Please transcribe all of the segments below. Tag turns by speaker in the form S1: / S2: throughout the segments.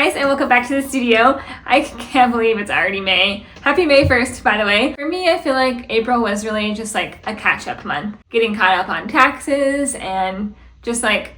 S1: guys, and welcome back to the studio. I can't believe it's already May. Happy May 1st, by the way. For me, I feel like April was really just like a catch-up month. Getting caught up on taxes and just like,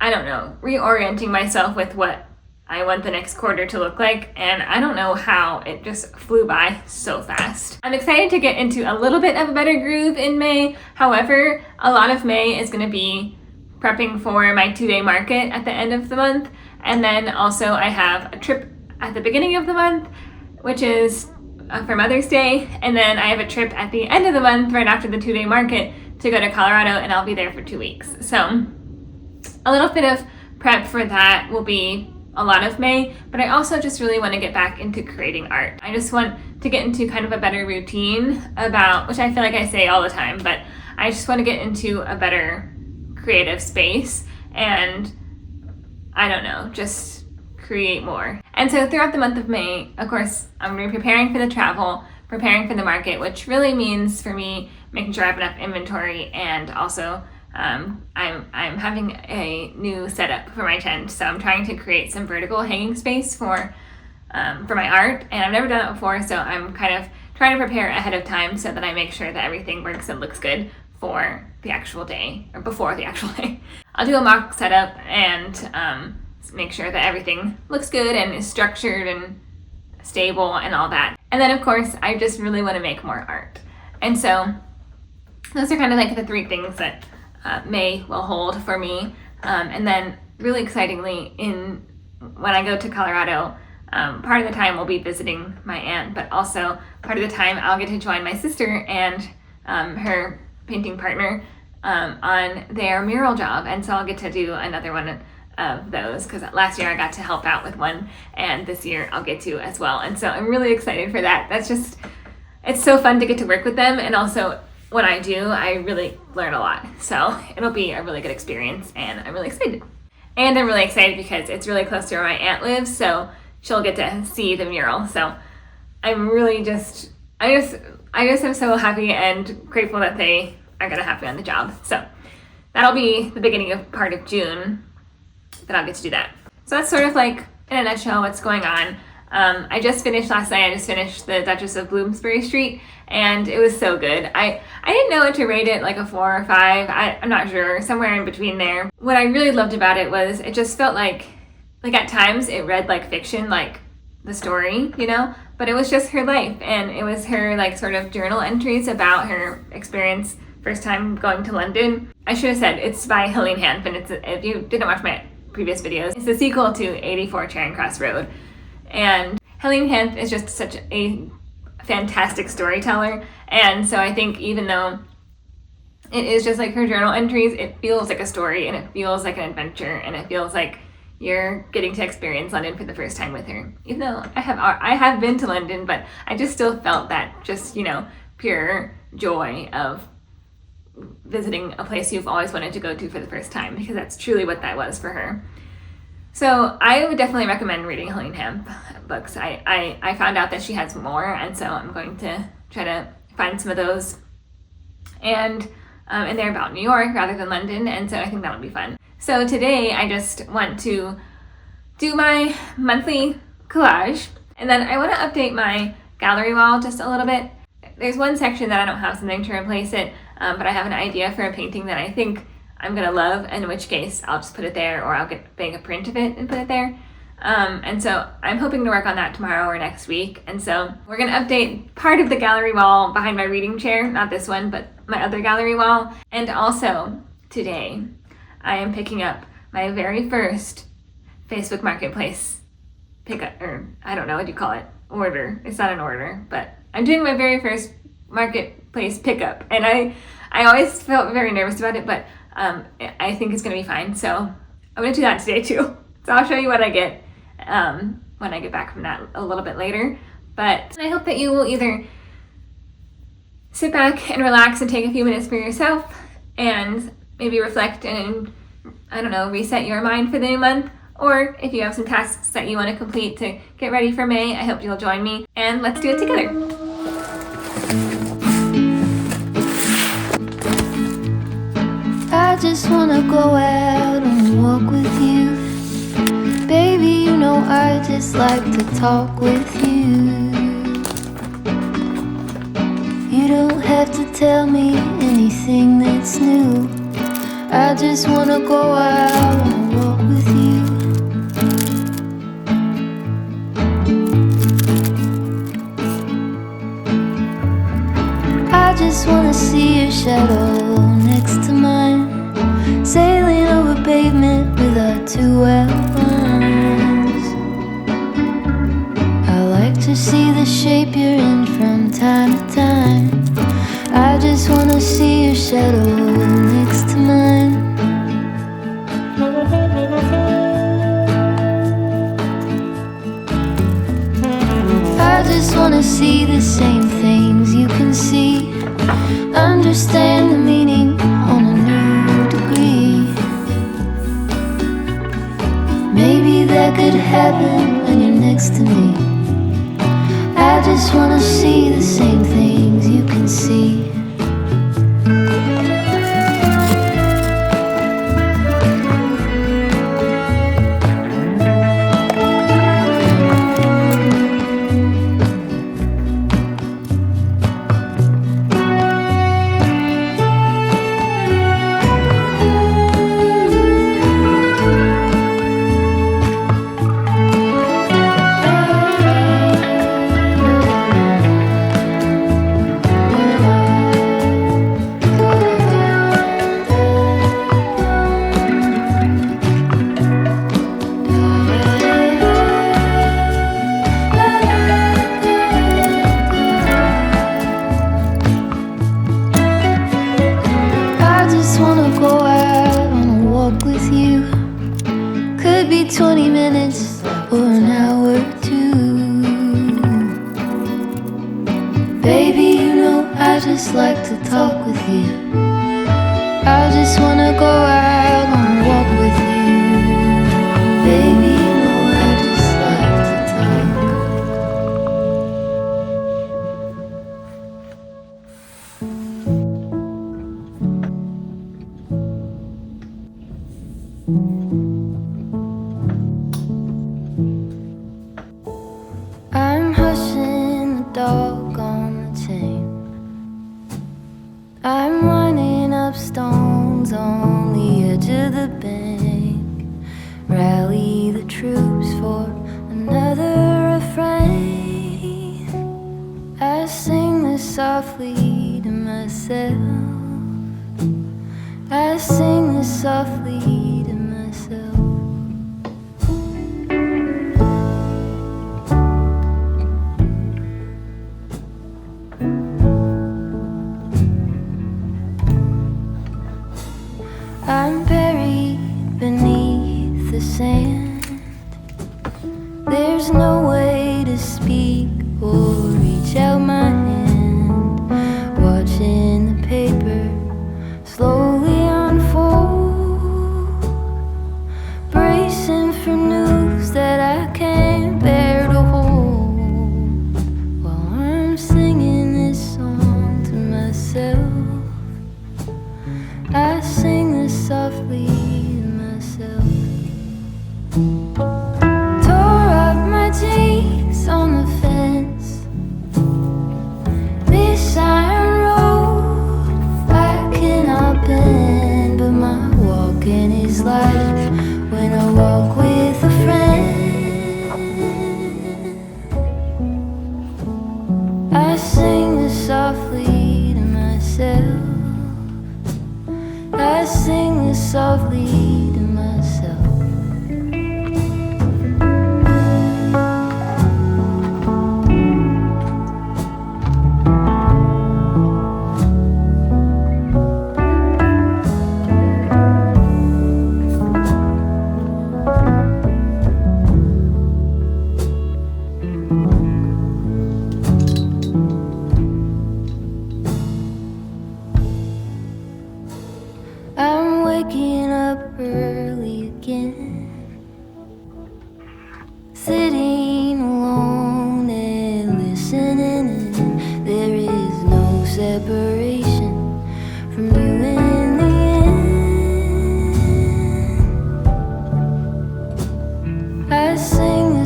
S1: I don't know, reorienting myself with what I want the next quarter to look like, and I don't know how it just flew by so fast. I'm excited to get into a little bit of a better groove in May. However, a lot of May is going to be prepping for my 2-day market at the end of the month, and then also I have a trip at the beginning of the month, which is for Mother's Day, and then I have a trip at the end of the month right after the 2-day market to go to Colorado, and I'll be there for 2 weeks. So a little bit of prep for that will be a lot of May, but I also just really want to get back into creating art. I just want to get into kind of a better routine about, which I feel like I say all the time, but I just want to get into a better creative space and I don't know, just create more. And so throughout the month of May, of course, I'm going to be preparing for the travel, preparing for the market, which really means for me making sure I have enough inventory, and also I'm having a new setup for my tent, so I'm trying to create some vertical hanging space for my art, and I've never done it before, so I'm kind of trying to prepare ahead of time so that I make sure that everything works and looks good for the actual day, or before the actual day. I'll do a mock setup and make sure that everything looks good and is structured and stable and all that. And then of course, I just really want to make more art. And so those are kind of like the 3 things that May will hold for me. And then really excitingly, when I go to Colorado, part of the time we'll be visiting my aunt, but also part of the time I'll get to join my sister and her painting partner on their mural job. And so I'll get to do another one of those, because last year I got to help out with one, and this year I'll get to as well. And so I'm really excited for that. It's so fun to get to work with them, and also when I do, I really learn a lot. So it'll be a really good experience, and I'm really excited. And I'm really excited because it's really close to where my aunt lives, so she'll get to see the mural. So I'm really I am so happy and grateful that they are gonna have me on the job. So that'll be the beginning of part of June that I'll get to do that. So that's sort of like, in a nutshell, what's going on. I just finished last night, the Duchess of Bloomsbury Street, and it was so good. I didn't know what to rate it, like a 4 or 5, I'm not sure, somewhere in between there. What I really loved about it was it just felt like at times it read like fiction, like the story, you know, but it was just her life, and it was her like sort of journal entries about her experience first time going to London. I should have said it's by Helene Hanff, and if you didn't watch my previous videos, it's the sequel to 84 Charing Cross Road. And Helene Hanff is just such a fantastic storyteller, and so I think even though it is just like her journal entries, it feels like a story, and it feels like an adventure, and it feels like you're getting to experience London for the first time with her. Even though I have been to London, but I just still felt that just, you know, pure joy of visiting a place you've always wanted to go to for the first time, because that's truly what that was for her. So I would definitely recommend reading Helene Hanff books. I found out that she has more, and so I'm going to try to find some of those. And they're about New York rather than London, and so I think that would be fun. So today I just want to do my monthly collage, and then I want to update my gallery wall just a little bit. There's one section that I don't have something to replace it, but I have an idea for a painting that I think I'm gonna love, in which case I'll just put it there, or I'll make a print of it and put it there. And so I'm hoping to work on that tomorrow or next week. And so we're gonna update part of the gallery wall behind my reading chair, not this one, but my other gallery wall. And also today I am picking up my very first Facebook Marketplace pickup, or I don't know what you call it, order. It's not an order, but I'm doing my very first Marketplace pickup, and I always felt very nervous about it, but I think it's going to be fine. So I'm going to do that today too. So I'll show you what I get when I get back from that a little bit later. But I hope that you will either sit back and relax and take a few minutes for yourself and maybe reflect and, I don't know, reset your mind for the new month. Or if you have some tasks that you want to complete to get ready for May, I hope you'll join me, and let's do it together. I just wanna go out and walk with you. Baby, you know
S2: know I just like to talk with you. You don't have to tell me anything that's new. I just wanna go out and walk with you. I just wanna see your shadow next to mine, sailing over pavement with our two outlines. I like to see the shape you're in from time to time. I just wanna see your shadow next to mine. I just wanna see the same things you can see, understand the meaning on a new degree. Maybe that could happen when you're next to me. I just wanna see the same things you can see. Could be 20 minutes or an hour or two. Baby, you know I just like to talk with you. I just wanna go out on a walk with you. Baby, you know I just like to talk. I'm hushing the dog on the chain. I'm lining up stones on the edge of the bank. Rally the troops for another refrain. I sing this softly to myself. I sing this softly to myself. I'm buried beneath the sand. There's no way to speak or reach out my hand. Watching the paper slowly unfold, bracing for news that I can't bear to hold. While I'm singing this song to myself, I sing this softly to myself. Tore up my jeans.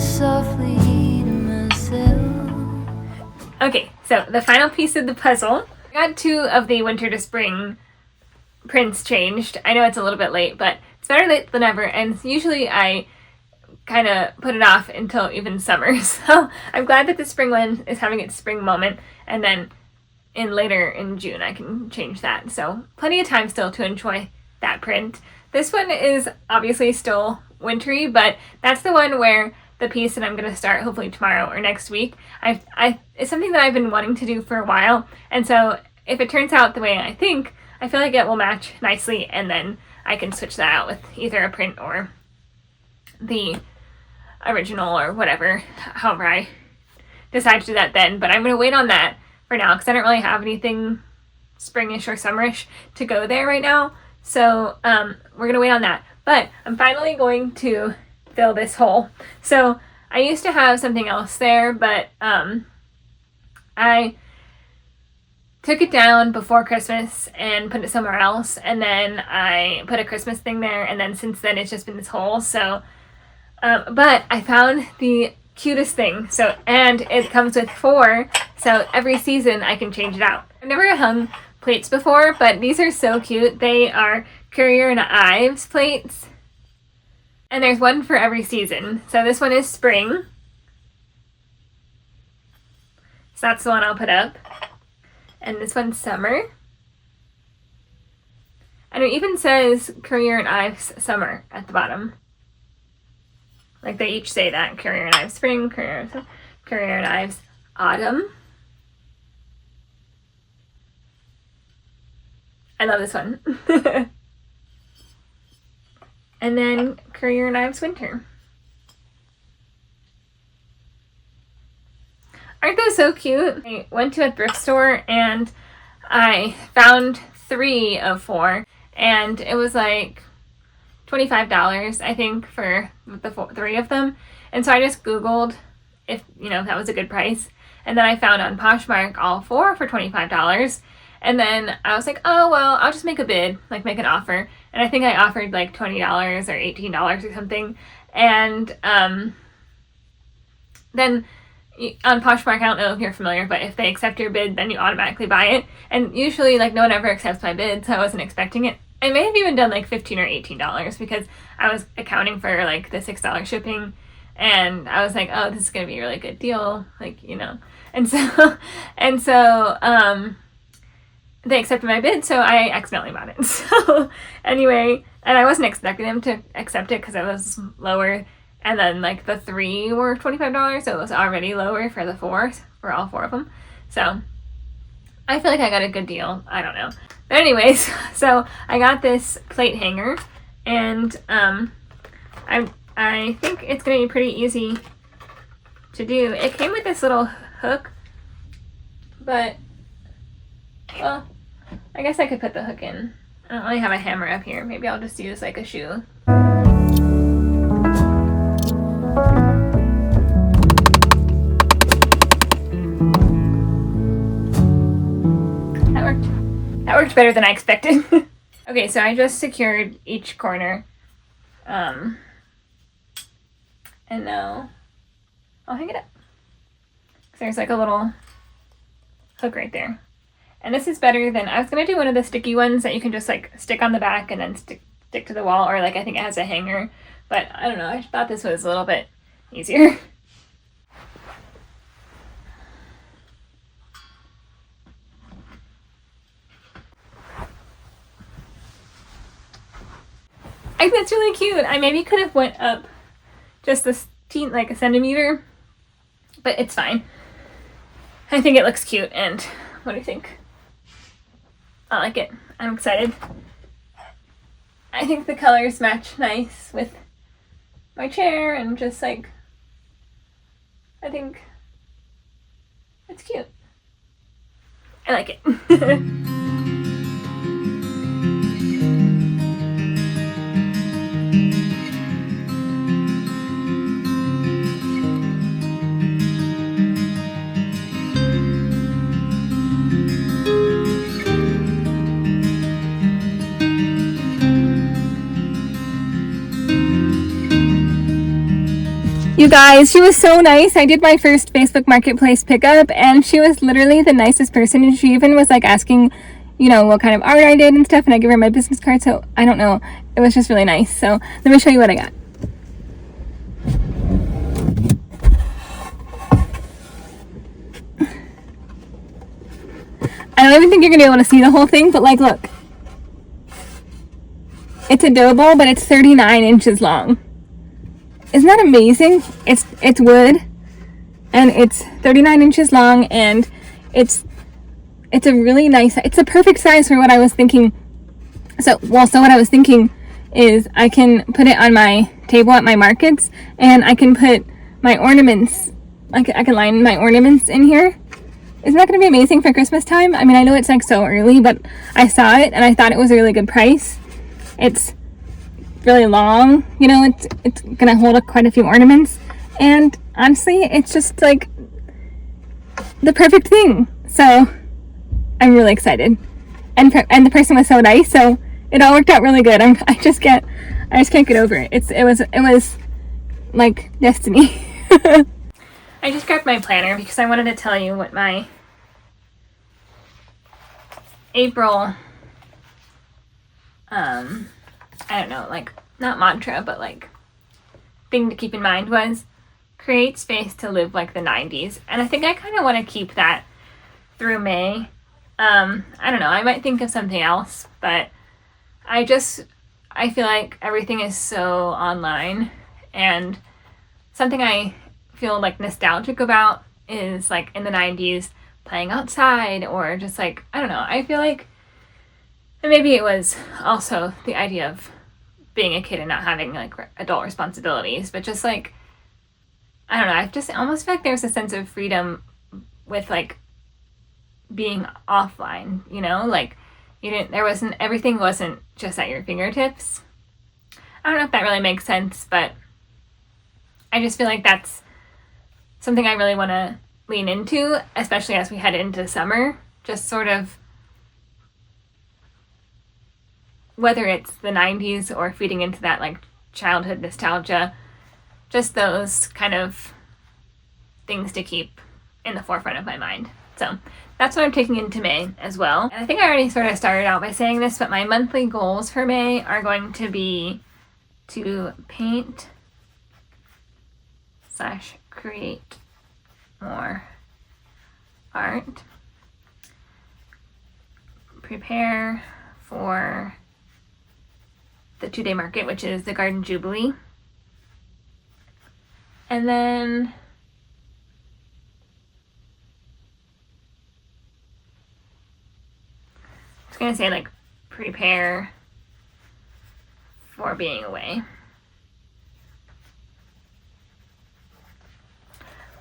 S2: softly to myself.
S1: Okay, so the final piece of the puzzle. I got 2 of the winter to spring prints changed. I know it's a little bit late, but it's better late than never, and usually I kind of put it off until even summer. So I'm glad that the spring one is having its spring moment, and then later in June I can change that. So plenty of time still to enjoy that print. This one is obviously still wintry, but that's the one where the piece that I'm going to start hopefully tomorrow or next week, it's something that I've been wanting to do for a while, and so if it turns out the way I think, I feel like it will match nicely, and then I can switch that out with either a print or the original or whatever, however I decide to do that then. But I'm going to wait on that for now because I don't really have anything springish or summerish to go there right now. So we're going to wait on that. But I'm finally going to fill this hole. So I used to have something else there, but I took it down before Christmas and put it somewhere else, and then I put a Christmas thing there, and then since then it's just been this hole. So but I found the cutest thing. So, and it comes with 4, so every season I can change it out. I've never hung plates before, but these are so cute. They are Currier and Ives plates, and there's one for every season. So this one is spring, so that's the one I'll put up, and this one's summer, and it even says Currier and Ives summer at the bottom. Like they each say that. Currier and Ives spring, Currier and Ives autumn. I love this one. And then Currier and Ives winter. Aren't those so cute? I went to a thrift store and I found 3 of 4, and it was like $25, I think, for the 3 of them. And so I just Googled if, that was a good price. And then I found on Poshmark all 4 for $25. And then I was like, oh, well, I'll just make a bid, like make an offer. And I think I offered like $20 or $18 or something. And then on Poshmark, I don't know if you're familiar, but if they accept your bid, then you automatically buy it. And usually, like, no one ever accepts my bid, so I wasn't expecting it. I may have even done like $15 or $18 because I was accounting for like the $6 shipping, and I was like, oh, this is gonna be a really good deal, like, And so they accepted my bid, so I accidentally bought it. So anyway, and I wasn't expecting them to accept it because it was lower, and then like the 3 were $25, so it was already lower for the 4, for all 4 of them. So I feel like I got a good deal. I don't know. But anyways, so I got this plate hanger, and I think it's going to be pretty easy to do. It came with this little hook, but, well, I guess I could put the hook in. I don't really have a hammer up here. Maybe I'll just use like a shoe. That worked better than I expected. Okay, so I just secured each corner. And now I'll hang it up. So there's like a little hook right there. And this is better than, I was going to do one of the sticky ones that you can just like stick on the back and then stick to the wall, or like I think it has a hanger. But I don't know, I thought this was a little bit easier. I think that's really cute. I maybe could have went up just this like a centimeter, but it's fine. I think it looks cute, and what do you think? I like it. I'm excited. I think the colors match nice with my chair, and just like, I think it's cute. I like it. You guys, she was so nice. I did my first Facebook Marketplace pickup, and she was literally the nicest person. And she even was like asking, you know, what kind of art I did and stuff, and I gave her my business card. So I don't know. It was just really nice. So let me show you what I got. I don't even think you're gonna be able to see the whole thing, but like, look. It's a dough ball, but it's 39 inches long. Isn't that amazing? It's wood, and it's 39 inches long, and it's a really nice, it's a perfect size for what I was thinking. So what I was thinking is I can put it on my table at my markets, and I can put my ornaments, I can line my ornaments in here. Isn't that going to be amazing for Christmas time? I mean, I know it's like so early, but I saw it, and I thought it was a really good price. It's really long, you know, it's gonna hold quite a few ornaments, and honestly it's just like the perfect thing. So I'm really excited, and the person was so nice, so it all worked out really good. I just can't get over it. It was like destiny. I just grabbed my planner because I wanted to tell you what my April I don't know, like, not mantra, but like thing to keep in mind was create space to live like the 90s. And I think I kind of want to keep that through May. I don't know, I might think of something else, but I feel like everything is so online, and something I feel like nostalgic about is like in the 90s playing outside, or just like, I don't know, I feel like, and maybe it was also the idea of being a kid and not having like adult responsibilities, but just like, I don't know, I just almost feel like there's a sense of freedom with like being offline, you know, like everything wasn't just at your fingertips. I don't know if that really makes sense, but I just feel like that's something I really want to lean into, especially as we head into summer, just sort of, whether it's the 90s or feeding into that like childhood nostalgia, just those kind of things to keep in the forefront of my mind. So that's what I'm taking into May as well. And I think I already sort of started out by saying this, but my monthly goals for May are going to be to paint / create more art, prepare for the 2-day market, which is the Garden Jubilee, and then I was gonna say like prepare for being away.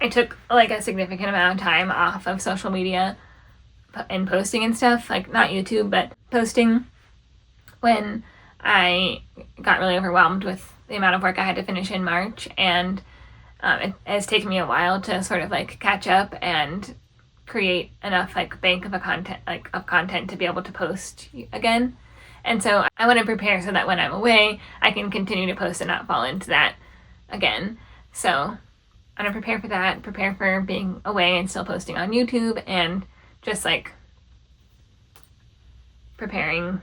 S1: I took like a significant amount of time off of social media and posting and stuff, like not YouTube, but posting, when I got really overwhelmed with the amount of work I had to finish in March, and it has taken me a while to sort of like catch up and create enough like bank of content to be able to post again. And so I want to prepare so that when I'm away, I can continue to post and not fall into that again. So I'm gonna prepare for that, prepare for being away and still posting on YouTube, and just like preparing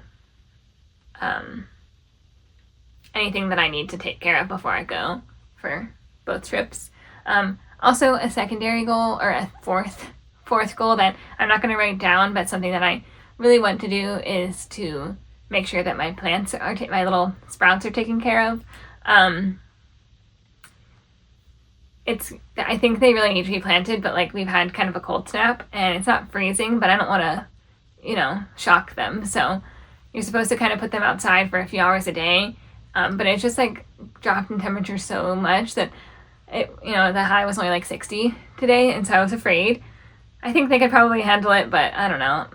S1: anything that I need to take care of before I go for both trips. Also a secondary goal, or a fourth goal that I'm not going to write down, but something that I really want to do is to make sure that my plants my little sprouts are taken care of. I think they really need to be planted, but like we've had kind of a cold snap and it's not freezing, but I don't want to, you know, shock them. So you're supposed to kind of put them outside for a few hours a day. But it's just like dropped in temperature so much that the high was only like 60 today. And so I was afraid. I think they could probably handle it, but I don't know.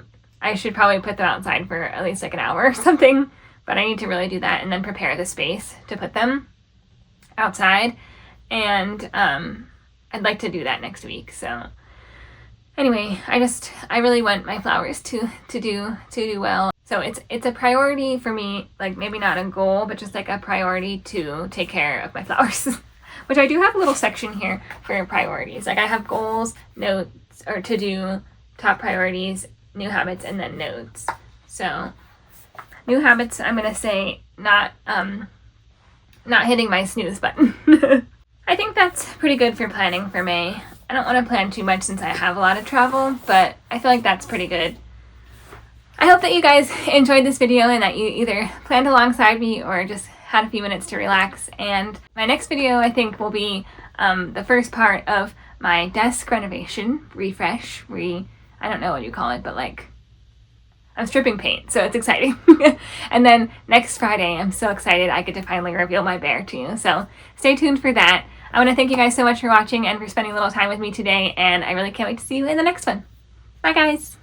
S1: I should probably put them outside for at least like an hour or something, but I need to really do that and then prepare the space to put them outside. And I'd like to do that next week. So anyway, I really want my flowers to do well. So it's a priority for me, like maybe not a goal, but just like a priority to take care of my flowers. which I do have a little section here for priorities. Like I have goals, notes, or to do, top priorities, new habits, and then notes. So new habits, I'm going to say not hitting my snooze button. I think that's pretty good for planning for May. I don't want to plan too much since I have a lot of travel, but I feel like that's pretty good. I hope that you guys enjoyed this video and that you either planned alongside me or just had a few minutes to relax. And my next video, I think, will be the first part of my desk renovation, refresh, I don't know what you call it, but like, I'm stripping paint, so it's exciting. And then next Friday, I'm so excited I get to finally reveal my bear to you. So stay tuned for that. I want to thank you guys so much for watching and for spending a little time with me today, and I really can't wait to see you in the next one. Bye, guys.